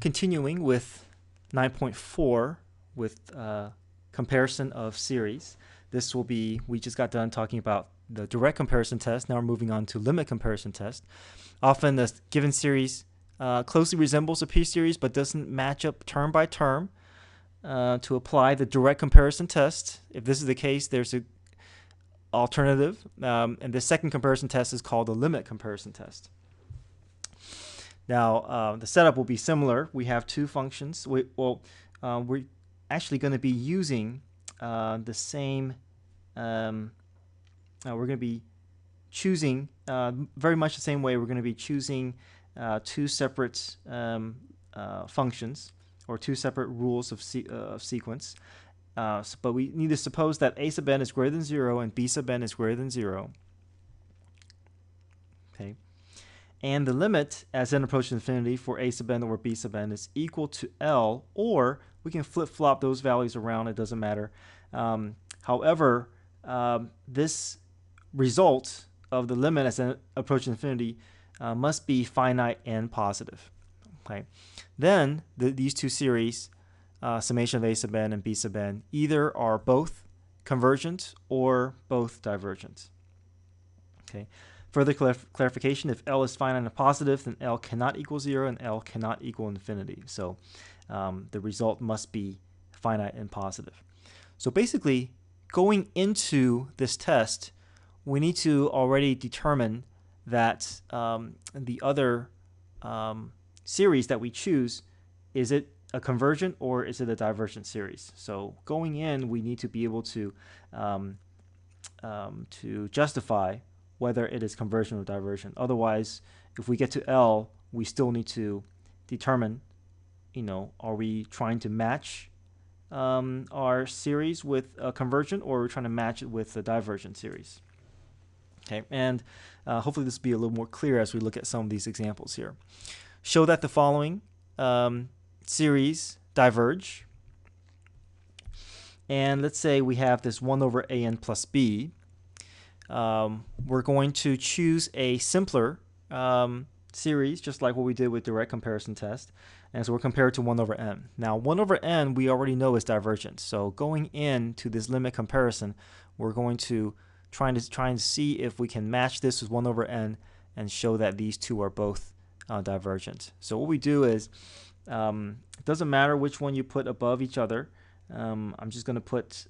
continuing with 9.4 with comparison of series. This will be, we just got done talking about the direct comparison test. Now we're moving on to limit comparison test. Often the given series closely resembles a p-series but doesn't match up term by term. To apply the direct comparison test, if this is the case, there's an alternative, and the second comparison test is called the limit comparison test. Now, the setup will be similar. We have two functions. We're actually going to be using the same, we're going to be choosing, very much the same way, we're going to be choosing two separate functions, or two separate rules of sequence. But we need to suppose that a sub n is greater than 0 and b sub n is greater than 0. Okay. And the limit as n approaches infinity for a sub n or b sub n is equal to L, or we can flip-flop those values around, it doesn't matter. However, this result of the limit as n approaches infinity must be finite and positive. Okay. Then these two series, summation of a sub n and b sub n, either are both convergent or both divergent. Okay. Further clarification, if L is finite and positive, then L cannot equal 0 and L cannot equal infinity. So the result must be finite and positive. So basically, going into this test, we need to already determine that the other series that we choose, is it a convergent or is it a divergent series? So going in, we need to be able to justify whether it is convergent or divergent. Otherwise, if we get to L, we still need to determine, are we trying to match our series with a convergent, or are we trying to match it with a divergent series? Okay, and hopefully this will be a little more clear as we look at some of these examples here. Show that the following series diverge. And let's say we have this 1 over an plus b. We're going to choose a simpler series, just like what we did with direct comparison test. And so we're compared to 1 over n. Now 1 over n we already know is divergent. So going into this limit comparison, we're going to try and see if we can match this with 1 over n and show that these two are both divergent. So what we do is, it doesn't matter which one you put above each other. I'm just going to put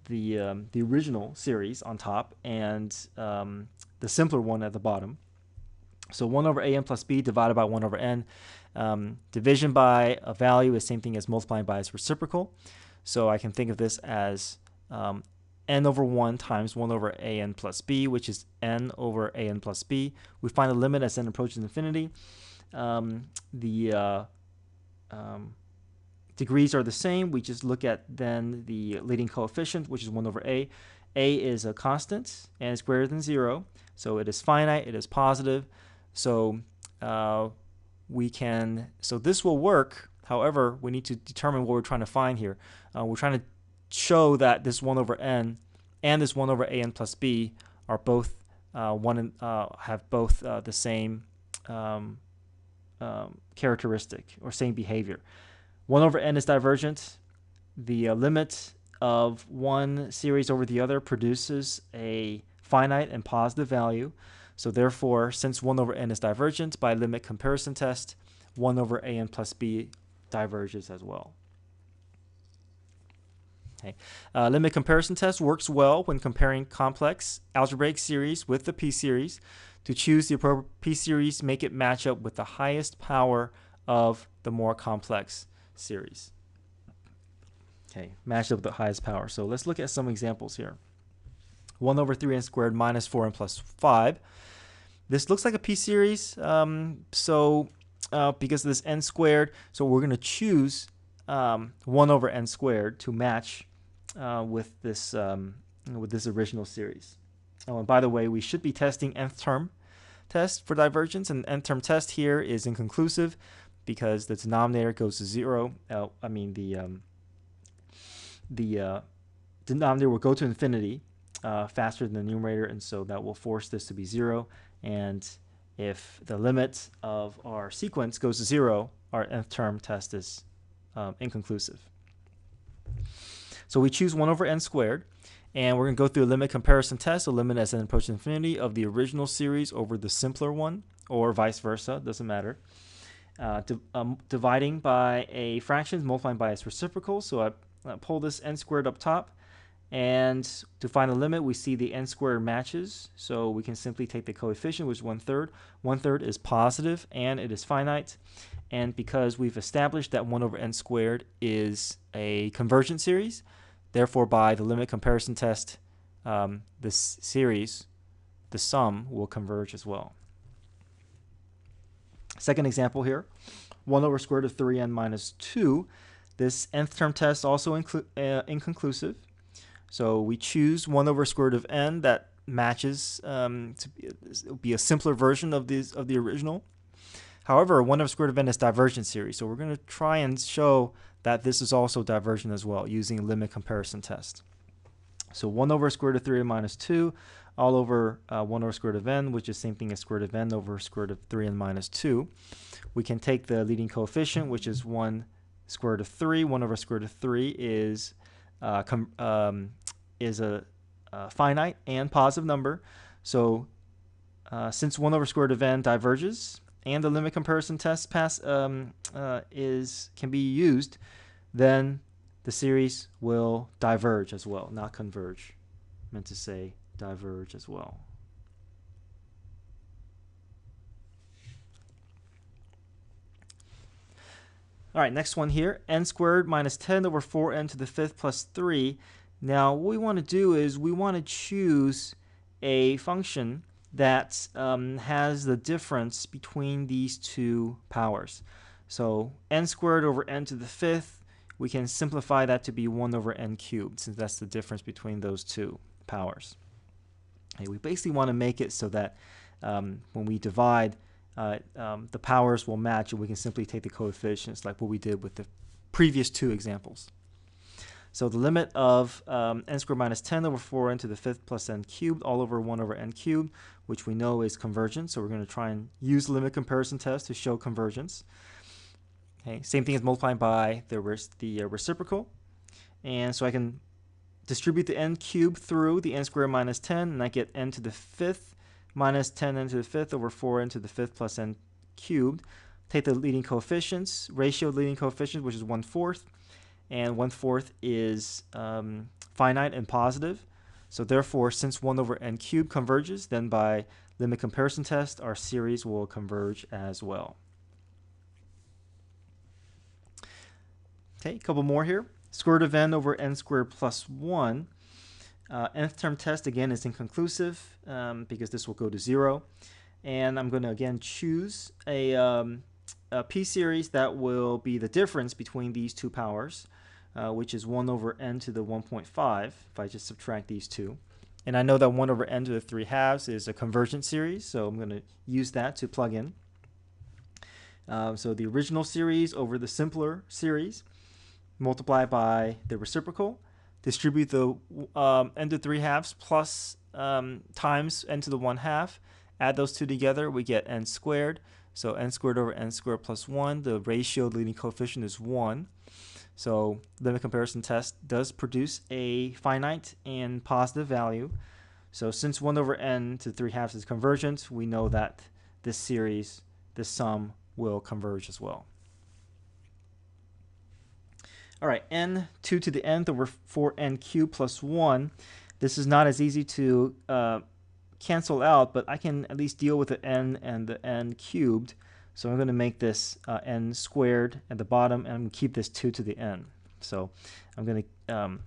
the original series on top and the simpler one at the bottom. So 1 over an plus b divided by 1 over n. Division by a value is the same thing as multiplying by its reciprocal. So I can think of this as n over 1 times 1 over an plus b, which is n over an plus b. We find the limit as n approaches infinity. The degrees are the same. We just look at then the leading coefficient, which is 1 over a. A is a constant and it's greater than 0. So it is finite, it is positive. So this will work. However, we need to determine what we're trying to find here. We're trying to show that this 1 over n and this 1 over an plus b are both have both the same characteristic or same behavior. 1 over n is divergent. The limit of one series over the other produces a finite and positive value. So therefore, since 1 over n is divergent, by limit comparison test, 1 over an plus b diverges as well. Okay. Limit comparison test works well when comparing complex algebraic series with the p-series. To choose the appropriate p-series, make it match up with the highest power of the more complex series. Okay, match up with the highest power. So let's look at some examples here. 1 over 3n squared minus 4n plus 5. This looks like a p-series, because of this n squared, so we're going to choose 1 over n squared to match with this original series. Oh, and by the way, we should be testing nth term test for divergence, and nth term test here is inconclusive because the denominator goes to 0. The denominator will go to infinity faster than the numerator, and so that will force this to be 0. And if the limit of our sequence goes to 0, our nth term test is inconclusive. So we choose 1 over n squared, and we're going to go through a limit comparison test, a limit as n approaches infinity of the original series over the simpler one, or vice versa, doesn't matter. Dividing by a fraction, multiplying by its reciprocal, so I pull this n squared up top, and to find the limit, we see the n squared matches, so we can simply take the coefficient, which is 1/3. 1/3 is positive, and it is finite. And because we've established that 1 over n squared is a convergent series, therefore by the limit comparison test, this series, the sum, will converge as well. Second example here, 1 over square root of 3n minus 2. This nth term test also inconclusive. So we choose 1 over square root of n that matches to be a simpler version of the original. However, 1 over square root of n is divergent series, so we're going to try and show that this is also divergent as well using limit comparison test. So 1 over square root of 3n minus 2 all over 1 over square root of n, which is the same thing as square root of n over square root of 3n minus 2. We can take the leading coefficient, which is 1 square root of 3. 1 over square root of 3 is a finite and positive number. So since 1 over square root of n diverges and the limit comparison test can be used, then the series will diverge as well, not converge. I meant to say diverge as well. All right, next one here, n squared minus 10 over 4n to the 5th plus 3. Now what we want to do is we want to choose a function that has the difference between these two powers. So n squared over n to the 5th, we can simplify that to be 1 over n cubed, since that's the difference between those two powers. Okay, we basically want to make it so that when we divide, the powers will match, and we can simply take the coefficients like what we did with the previous two examples. So the limit of n squared minus 10 over 4n to the 5th plus n cubed all over 1 over n cubed, which we know is convergent. So we're going to try and use the limit comparison test to show convergence. Okay, same thing as multiplying by the reciprocal. And so I can distribute the n cubed through the n squared minus 10, and I get n to the 5th minus 10n to the 5th over 4n to the 5th plus n cubed. Take the leading coefficients, ratio of leading coefficients, which is 1/4. And 1/4 is finite and positive. So therefore, since 1 over n cubed converges, then by limit comparison test, our series will converge as well. Okay, a couple more here. Square root of n over n squared plus 1. Nth term test, again, is inconclusive because this will go to 0. And I'm going to, again, choose a p-series that will be the difference between these two powers, which is 1 over n to the 1.5, if I just subtract these two. And I know that 1 over n to the 3/2 is a convergent series, so I'm going to use that to plug in. So the original series over the simpler series, multiply by the reciprocal, distribute the n to the 3/2 plus times n to the 1/2, add those two together, we get n squared. So n squared over n squared plus 1, the ratio of the leading coefficient is 1. So limit comparison test does produce a finite and positive value. So since 1 over n to the 3/2 is convergent, we know that this series, this sum, will converge as well. All right, n 2 to the nth over 4n cubed plus 1. This is not as easy to cancel out, but I can at least deal with the n and the n cubed. So I'm going to make this n squared at the bottom, and I'm going to keep this 2 to the n. So I'm going to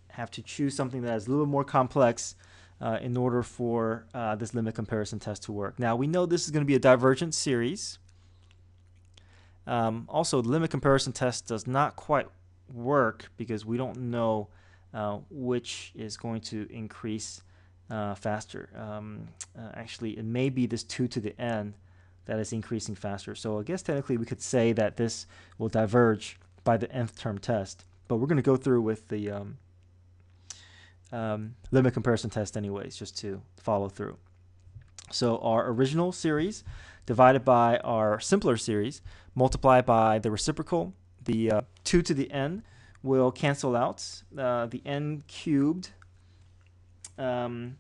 have to choose something that is a little more complex in order for this limit comparison test to work. Now we know this is going to be a divergent series. Also, the limit comparison test does not quite work because we don't know which is going to increase faster. Actually, it may be this 2 to the n that is increasing faster. So I guess technically we could say that this will diverge by the nth term test, but we're going to go through with the limit comparison test anyways, just to follow through. So our original series divided by our simpler series multiplied by the reciprocal, the 2 to the n will cancel out. The n cubed, n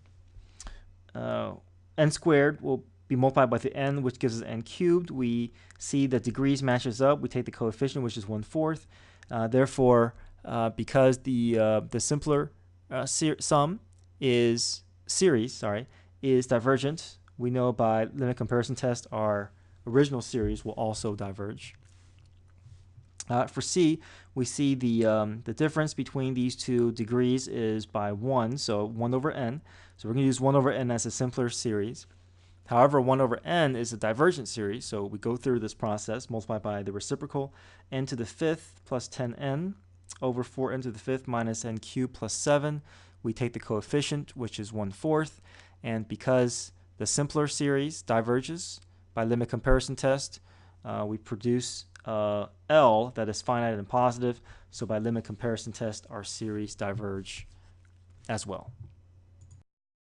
squared will be multiplied by the n, which gives us n cubed. We see the degrees matches up. We take the coefficient, which is 1/4. Therefore, because the simpler sum is divergent, we know by limit comparison test our original series will also diverge. For C, we see the difference between these two degrees is by 1, so 1 over n. So we're going to use 1 over n as a simpler series. However, 1 over n is a divergent series, so we go through this process, multiply by the reciprocal, n to the 5th plus 10n over 4n to the 5th minus n cubed plus 7. We take the coefficient, which is 1/4, and because the simpler series diverges by limit comparison test, we produce L that is finite and positive, so by limit comparison test, our series diverge as well.